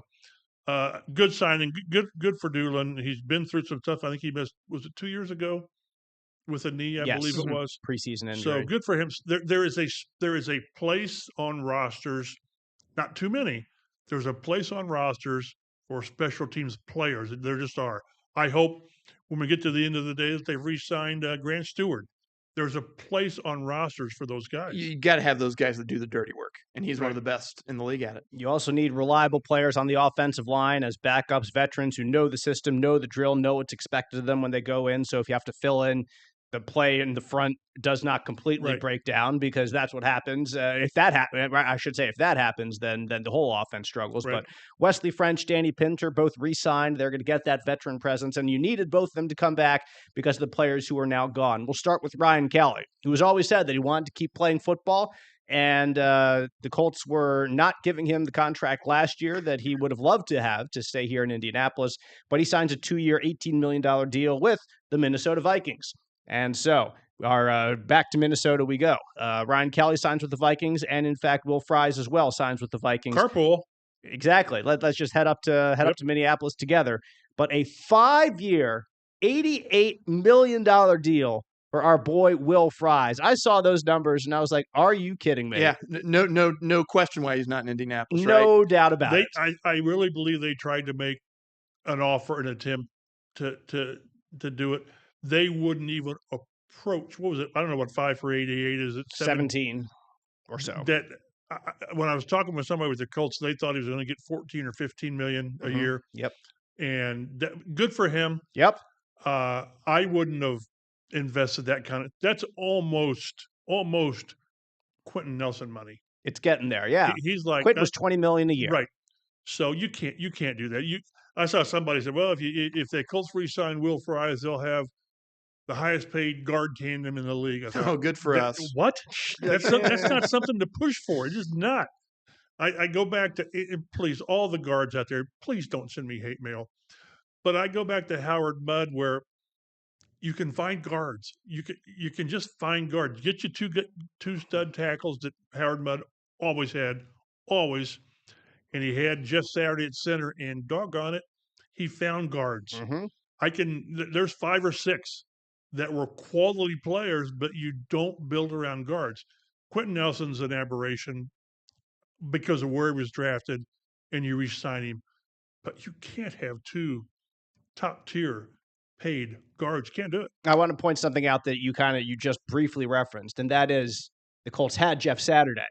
good signing. Good for Doolin. He's been through some stuff. I think he missed, was it 2 years ago with a knee, I believe it was. Preseason injury. So good for him. There is a place on rosters, not too many. There's a place on rosters for special teams players. There just are. I hope when we get to the end of the day that they've re-signed Grant Stewart. There's a place on rosters for those guys. You got to have those guys that do the dirty work, and he's one of the best in the league at it. You also need reliable players on the offensive line as backups, veterans who know the system, know the drill, know what's expected of them when they go in. So if you have to fill in the play in the front does not completely break down, because that's what happens. If that happens, I should say, if that happens, then the whole offense struggles. Right. But Wesley French, Danny Pinter, both re-signed. They're going to get that veteran presence, and you needed both of them to come back because of the players who are now gone. We'll start with Ryan Kelly, who has always said that he wanted to keep playing football. And the Colts were not giving him the contract last year that he would have loved to have to stay here in Indianapolis. But he signs a 2-year, $18 million deal with the Minnesota Vikings. And so our back to Minnesota we go. Ryan Kelly signs with the Vikings, and in fact, Will Fries as well signs with the Vikings. Carpool. Exactly. Let's just head up to Minneapolis together. But a 5-year, $88 million deal for our boy Will Fries. I saw those numbers and I was like, "Are you kidding me?" Yeah, no question why he's not in Indianapolis. No doubt about it. I really believe they tried to make an offer, an attempt to do it. They wouldn't even approach. What was it? I don't know what 5 for 88 is. It 17 or so. That when I was talking with somebody with the Colts, they thought he was going to get 14 or 15 million a year. Yep. And good for him. Yep. I wouldn't have invested that kind of. That's almost Quentin Nelson money. It's getting there. Yeah. He's like Quentin was $20 million a year. Right. So you can't do that. I saw somebody said, well, if the Colts re-sign Will Fries, they'll have the highest paid guard tandem in the league. I thought, good for us. What? That's not something to push for. It's just not. I go back to please, all the guards out there, please don't send me hate mail. But I go back to Howard Mudd, where you can find guards. You can just find guards. Get you two stud tackles that Howard Mudd always had, always. And he had Jeff Saturday at center, and doggone it, he found guards. There's 5 or 6 that were quality players, but you don't build around guards. Quentin Nelson's an aberration because of where he was drafted, and you re-sign him. But you can't have 2 top-tier paid guards. You can't do it. I want to point something out that you just briefly referenced, and that is the Colts had Jeff Saturday.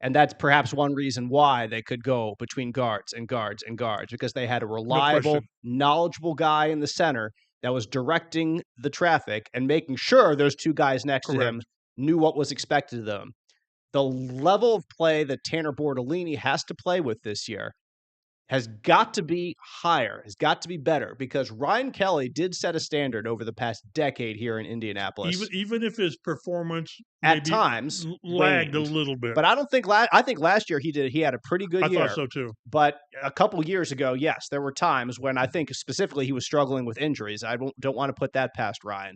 And that's perhaps one reason why they could go between guards and guards and guards, because they had a reliable, knowledgeable guy in the center that was directing the traffic and making sure those 2 guys next to him knew what was expected of them. The level of play that Tanner Bortolini has to play with this year has got to be higher, has got to be better, because Ryan Kelly did set a standard over the past decade here in Indianapolis. Even if his performance at times lagged waned a little bit. But I don't think I think last year he had a pretty good year. I thought so too. But a couple years ago, yes, there were times when I think specifically he was struggling with injuries. I don't want to put that past Ryan,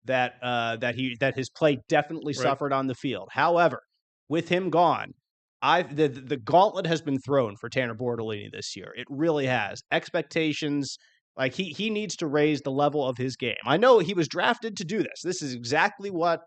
that his play definitely suffered on the field. However, with him gone, the gauntlet has been thrown for Tanner Bortolini this year. It really has. Expectations, like he needs to raise the level of his game. I know he was drafted to do this. This is exactly what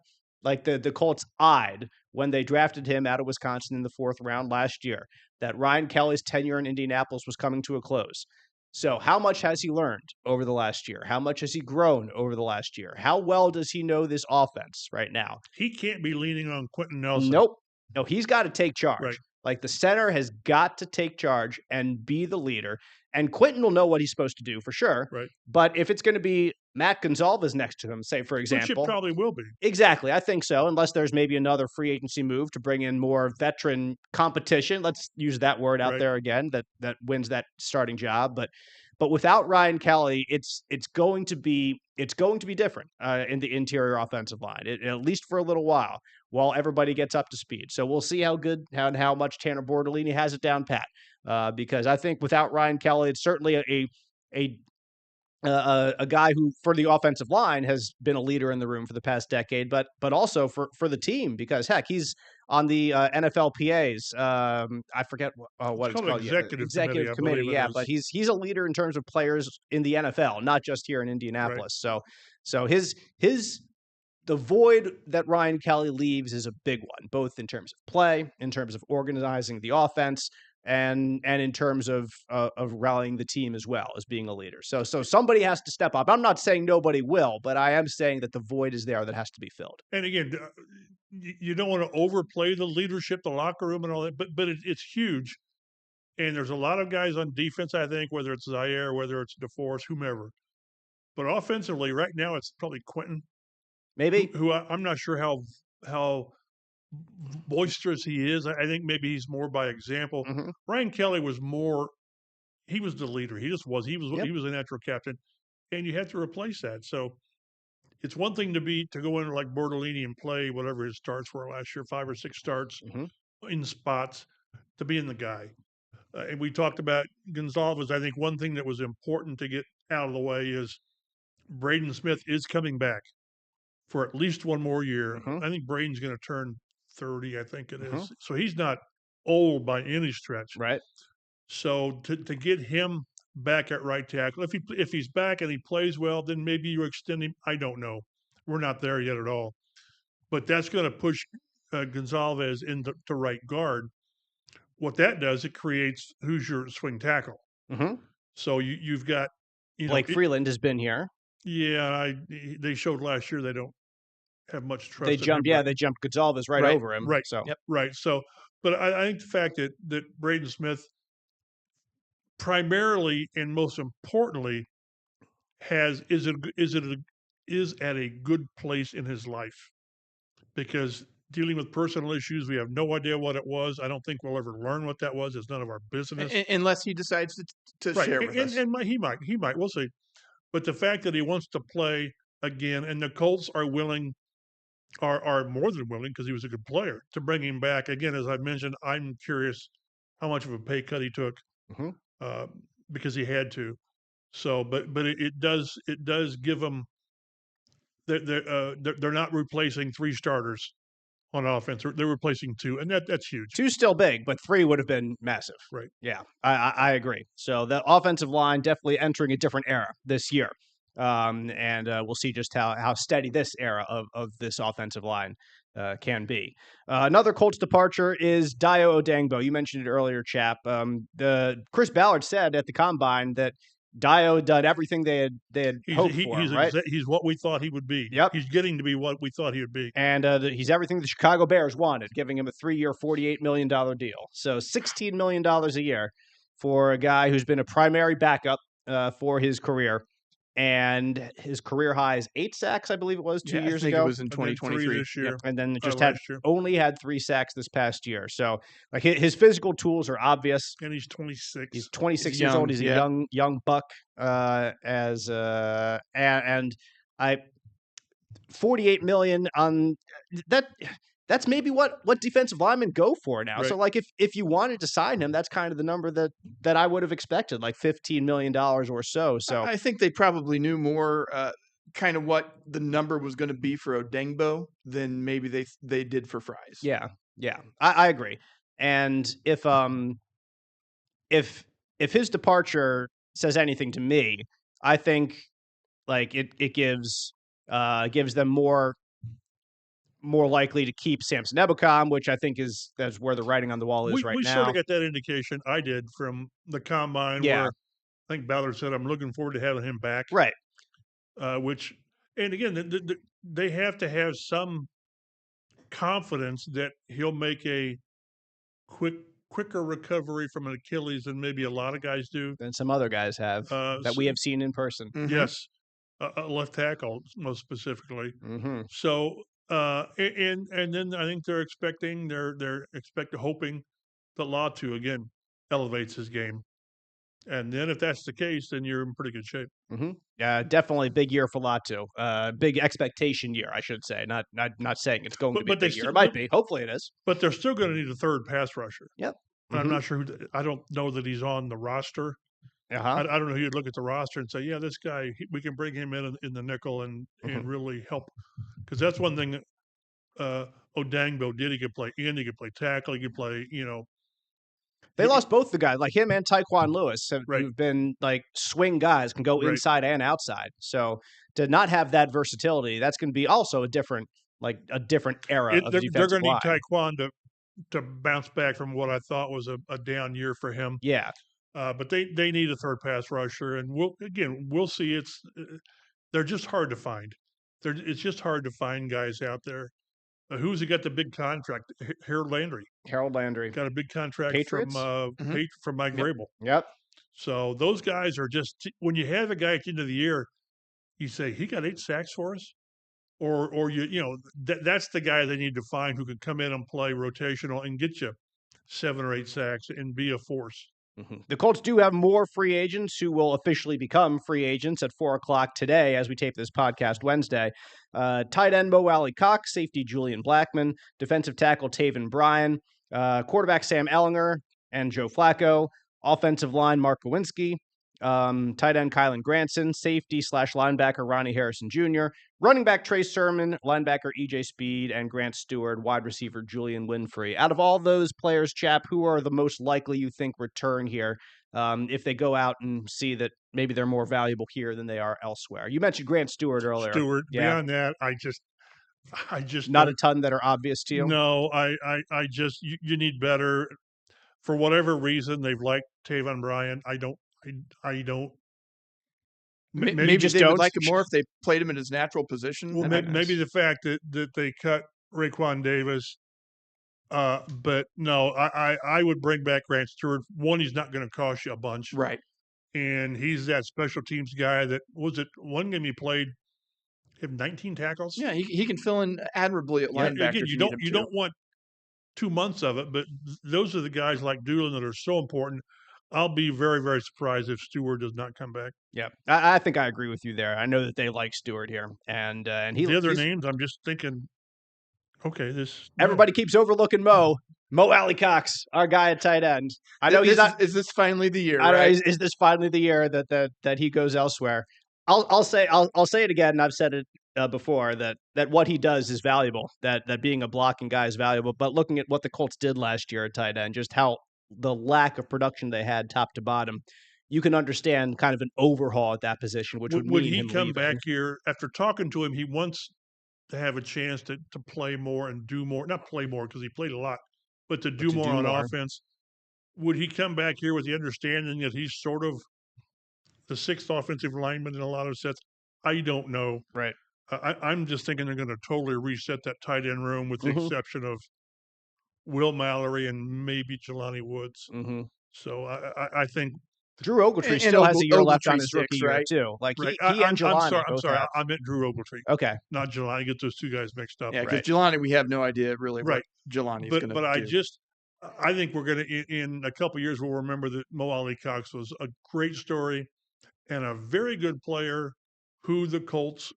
the Colts eyed when they drafted him out of Wisconsin in the 4th round last year, that Ryan Kelly's tenure in Indianapolis was coming to a close. So how much has he learned over the last year? How much has he grown over the last year? How well does he know this offense right now? He can't be leaning on Quentin Nelson. Nope. No, he's got to take charge. Right. Like, the center has got to take charge and be the leader. And Quentin will know what he's supposed to do for sure. Right. But if it's going to be Matt Gonzalez next to him, say, for example. Which it probably will be. Exactly. I think so. Unless there's maybe another free agency move to bring in more veteran competition. Let's use that word out there again, that wins that starting job. But without Ryan Kelly, it's going to be different in the interior offensive line, at least for a little while everybody gets up to speed. So we'll see how much Tanner Bortolini has it down pat, because I think without Ryan Kelly, it's certainly a guy who, for the offensive line, has been a leader in the room for the past decade, but also for the team, because heck, he's on the NFLPA's. I forget what it's called. Executive committee. Yeah, but he's a leader in terms of players in the NFL, not just here in Indianapolis. Right. So the void that Ryan Kelly leaves is a big one, both in terms of play, in terms of organizing the offense, and in terms of rallying the team as well as being a leader. So somebody has to step up. I'm not saying nobody will, but I am saying that the void is there that has to be filled. And again, you don't want to overplay the leadership, the locker room and all that, but it's huge. And there's a lot of guys on defense, I think, whether it's Zaire, whether it's DeForest, whomever. But offensively, right now, it's probably Quentin Maybe. who I'm not sure how boisterous he is. I think maybe he's more by example. Mhm. Ryan Kelly was more. He was the leader. He just was. He was. Yep. He was a natural captain, and you have to replace that. So it's one thing to go in like Bortolini and play whatever his starts were last year, 5 or 6 starts Mhm. in spots, to being the guy. And we talked about Gonzalez. I think one thing that was important to get out of the way is Braden Smith is coming back for at least one more year. Mhm. I think Braden's going to turn 30, I think it Mhm. is. So he's not old by any stretch. Right. So to get him back at right tackle, if he's back and he plays well, then maybe you extend him. I don't know. We're not there yet at all. But that's going to push Gonzalez into right guard. What that does, it creates who's your swing tackle. Mhm. So you've got, Blake Freeland has been here. Yeah, they showed last year they don't have much trust. They in jumped. him, Yeah, but- they jumped Gonzalez right over him. Right. So Yep. Right. So, but I think the fact that Braden Smith primarily and most importantly is at a good place in his life, because dealing with personal issues, we have no idea what it was. I don't think we'll ever learn what that was. It's none of our business. Unless he decides to Right. share with us. And he might. We'll see. But the fact that he wants to play again, and the Colts are willing, are more than willing, because he was a good player, to bring him back again. As I mentioned, I'm curious how much of a pay cut he took, Mhm. because he had to. So, but it does give them, they're not replacing 3 starters on offense. They're replacing 2, and that's huge. 2's still big, but 3 would have been massive. Right. Yeah, I agree. So the offensive line definitely entering a different era this year. And we'll see just how steady this era of this offensive line can be. Another Colts departure is Dayo Odangbo. You mentioned it earlier, Chap. The Chris Ballard said at the Combine that Dayo had done everything they had hoped for him, right? He's what we thought he would be. Yep. He's getting to be what we thought he would be. And he's everything the Chicago Bears wanted, giving him a 3-year, $48 million deal. So $16 million a year for a guy who's been a primary backup for his career. And his career high is 8 sacks, I believe it was, 2 years I think ago. it was in 2023 this year. And then just last year. only had 3 sacks this past year. So like his physical tools are obvious. And he's 26. He's 26 He's years young, old. He's yeah. a young buck. And I 48 million on that. That's maybe what defensive linemen go for now. Right. So like if you wanted to sign him, that's kind of the number that I would have expected, like $15 million or so. So I think they probably knew more kind of what the number was going to be for Odangbo than maybe they did for Fries. yeah, I agree. And if his departure says anything to me, I think like it gives them more likely to keep Samson Ebukam, which I think that's where the writing on the wall is right we now. sort of got that indication. I did from the Combine, Yeah. where I think Ballard said, "I'm looking forward to having him back." Right. Which, and again, they have to have some confidence that he'll make a quicker recovery from an Achilles than maybe a lot of guys do. Than some other guys have that we have seen in person. Mhm. Yes, a left tackle most specifically. Mm-hmm. So, and then I think they're hoping that Latu again elevates his game, and then if that's the case, then you're in pretty good shape. Mm-hmm. Definitely big year for Latu. Big expectation year, I should say. Not saying it's going to be a big year. It might be. Hopefully, it is. But they're still going to need a third pass rusher. Yep. And I'm not sure I don't know that he's on the roster. Uh-huh. I don't know who you'd look at the roster and say, yeah, this guy, we can bring him in the nickel and really help. Because that's one thing that Odangbo did. He could play in, he could play tackle, he could play, They lost both the guys, like him and Tyquan Lewis, Right. who've been like swing guys, can go Right. inside and outside. So to not have that versatility, that's going to be also a different era of they're defensive going to line. need Tyquan to bounce back from what I thought was a down year for him. Yeah. But they need a third pass rusher, and we'll see. They're just hard to find. It's just hard to find guys out there. Who's he got the big contract? Harold Landry got a big contract Patriots? from Mike Vrabel. Yep. So those guys are just, when you have a guy at the end of the year, you say he got 8 sacks for us. or that's the guy they need to find who can come in and play rotational and get you 7 or 8 sacks and be a force. The Colts do have more free agents who will officially become free agents at 4 o'clock today as we tape this podcast Wednesday. Tight end Mo Alley Cox, safety Julian Blackman, defensive tackle Taven Bryan, quarterback Sam Ellinger and Joe Flacco, offensive line Mark Kowinski, tight end Kylan Granson, safety / linebacker Ronnie Harrison Jr., running back Trey Sermon, linebacker EJ Speed, and Grant Stewart, wide receiver Julian Winfrey. Out of all those players, Chap, who are the most likely you think return here if they go out and see that maybe they're more valuable here than they are elsewhere? You mentioned Grant Stewart earlier. Beyond that, I just not a ton that are obvious to you. No, I just you need better. For whatever reason, they've liked Taven Bryan. I don't. Maybe they would like him more if they played him in his natural position. Well, maybe the fact that they cut Raekwon Davis. But no, I would bring back Grant Stewart. One, he's not going to cost you a bunch, right? And he's that special teams guy that was it one game he played. Have 19 tackles. Yeah, he can fill in admirably at linebacker. Again, you don't want 2 months of it, but those are the guys like Doolin that are so important. I'll be very, very surprised if Stewart does not come back. Yeah, I think I agree with you there. I know that they like Stewart here, and the other names. I'm just thinking, okay, everybody keeps overlooking Mo Alley Cox, our guy at tight end. I know he's not. Is this finally the year? I know. Is this finally the year that he goes elsewhere? I'll say it again, and I've said it before that what he does is valuable. That being a blocking guy is valuable. But looking at what the Colts did last year at tight end, just how the lack of production they had top to bottom, you can understand kind of an overhaul at that position, which would mean he him come leaving. back here after talking to him. He wants to have a chance to play more and do more. Not play more because he played a lot, but to do more on offense. Would he come back here with the understanding that he's sort of the sixth offensive lineman in a lot of sets? I don't know. Right. I'm just thinking they're going to totally reset that tight end room with the exception of Will Mallory and maybe Jelani Woods. So I think Drew Ogletree still has a year left on his rookie year too. Like he and Jelani. I'm sorry. I meant Drew Ogletree. Okay. Not Jelani. Get those two guys mixed up. Yeah, because Jelani, we have no idea really what Jelani is going to do. But I think we're going to, in a couple of years, we'll remember that Mo Alley Cox was a great story and a very good player who the Colts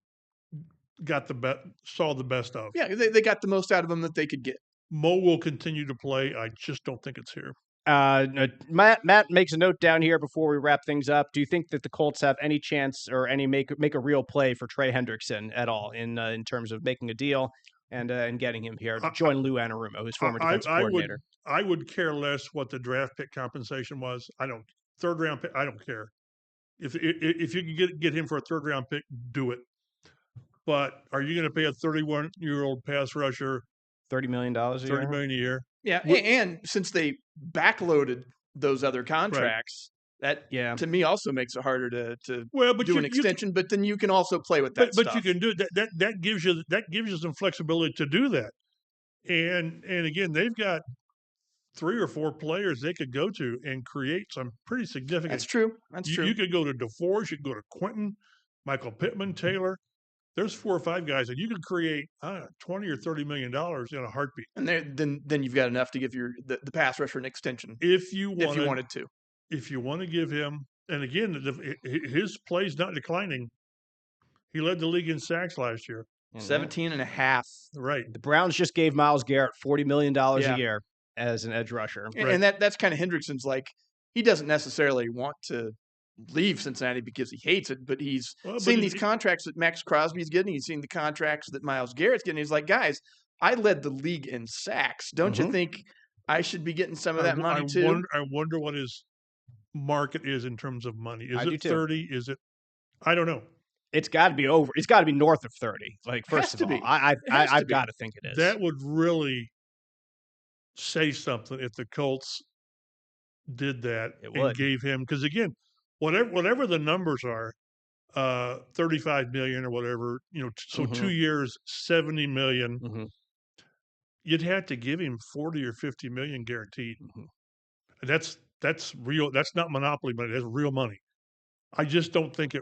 saw the best of. Yeah, they got the most out of him that they could get. Mo will continue to play. I just don't think it's here. Matt makes a note down here before we wrap things up. Do you think that the Colts have any chance or make a real play for Trey Hendrickson at all in terms of making a deal and getting him here to join Lou Anarumo, his former defensive coordinator? I would care less what the draft pick compensation was. Third round pick. I don't care. If you can get him for a third round pick, do it. But are you going to pay a 31-year-old pass rusher $30 million a year? $30 million a year? Yeah, and since they backloaded those other contracts, that to me also makes it harder to do an extension. But then you can also play with that. But you can do that. That gives you some flexibility to do that. And again, they've got 3 or 4 players they could go to and create some pretty significant. That's true. You could go to DeForest, you could go to Quentin, Michael Pittman, Taylor. There's 4 or 5 guys that you can create $20 or $30 million in a heartbeat. And then you've got enough to give the pass rusher an extension if you wanted to. If you want to give him, and again, his play's not declining. He led the league in sacks last year. 17 and a half. Right. The Browns just gave Myles Garrett $40 million a year as an edge rusher. And that's kind of Hendrickson's he doesn't necessarily want to leave Cincinnati because he hates it, but he's seen these contracts that Max Crosby's getting. He's seen the contracts that Myles Garrett's getting. He's like, guys, I led the league in sacks. Don't you think I should be getting some of that money too? I wonder what his market is in terms of money. Is it 30? Is it? I don't know. It's got to be over. It's got to be north of 30. First of all, I've got to think it is. That would really say something if the Colts did that and gave him, because again, whatever the numbers are, $35 million or whatever, so 2 years, $70 million. You'd have to give him $40 or $50 million guaranteed. That's real. That's not monopoly money. That's real money. I just don't think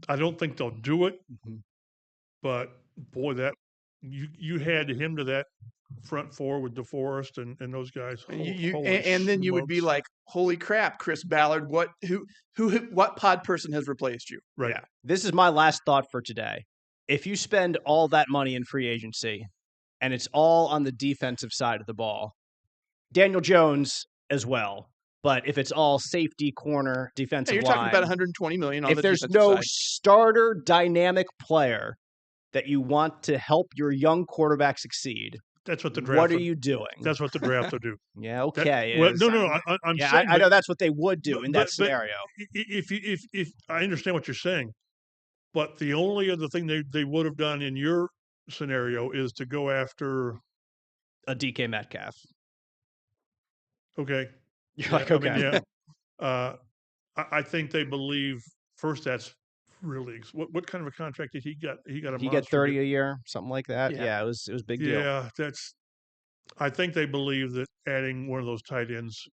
I don't think they'll do it. But boy, that you had him to that front four with DeForest and those guys. And then you would be like, holy crap, Chris Ballard, what pod person has replaced you? Right. Yeah. This is my last thought for today. If you spend all that money in free agency and it's all on the defensive side of the ball, Daniel Jones as well. But if it's all safety, corner, defensive you're line, talking about $120 million on if the there's defensive no side. starter dynamic player that you want to help your young quarterback succeed, that's what the draft. What are you doing? That's what the draft will do. Yeah, okay. I'm saying. I know that's what they would do in that scenario. If I understand what you're saying, but the only other thing they would have done in your scenario is to go after a DK Metcalf. Okay. You're like, okay. I mean, I think they believe first that's really what kind of a contract did he get? He got 30 a year, something like that. Yeah, it was a big deal. Yeah, I think they believe that adding one of those tight ends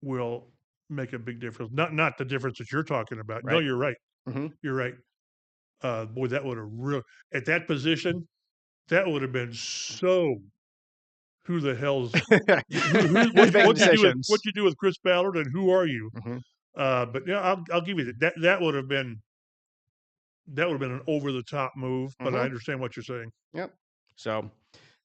will make a big difference. Not the difference that you're talking about. Right. No, you're right. Mm-hmm. You're right. Boy, that would have really at that position, that would have been so. Who the hell's what you do with Chris Ballard and who are you? Mm-hmm. But yeah, I'll give you that. That would have been an over the top move. But I understand what you're saying. Yep. So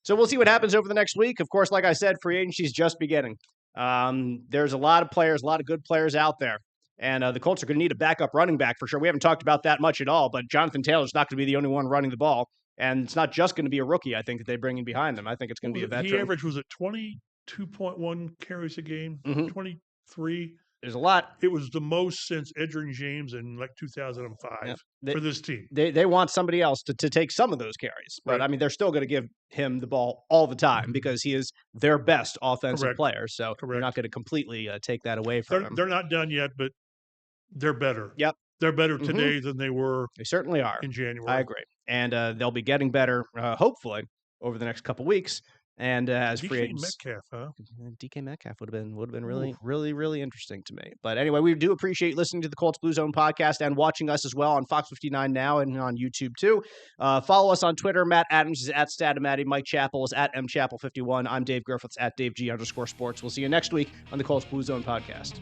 we'll see what happens over the next week. Of course, like I said, free agency is just beginning. There's a lot of players, a lot of good players out there. And the Colts are going to need a backup running back for sure. We haven't talked about that much at all, but Jonathan Taylor's not going to be the only one running the ball. And it's not just going to be a rookie, I think, that they bring in behind them. I think it's going to be a veteran. He average was at 22.1 carries a game, 23. There's a lot. It was the most since Edgerrin James in like 2005 for this team. They want somebody else to take some of those carries. But, I mean, they're still going to give him the ball all the time because he is their best offensive player. So they're not going to completely take that away from him. They're not done yet, but they're better. Yep. They're better today than they were. They certainly are. In January. I agree. And they'll be getting better, hopefully, over the next couple weeks. And as free agents, Metcalf, huh? DK Metcalf would have been really, really, really interesting to me. But anyway, we do appreciate listening to the Colts Blue Zone podcast and watching us as well on Fox 59 now and on YouTube too. Follow us on Twitter. Matt Adams is at Statomatty. Mike Chappell is at mchappell51. I'm Dave Griffiths at DaveG_sports. We'll see you next week on the Colts Blue Zone podcast.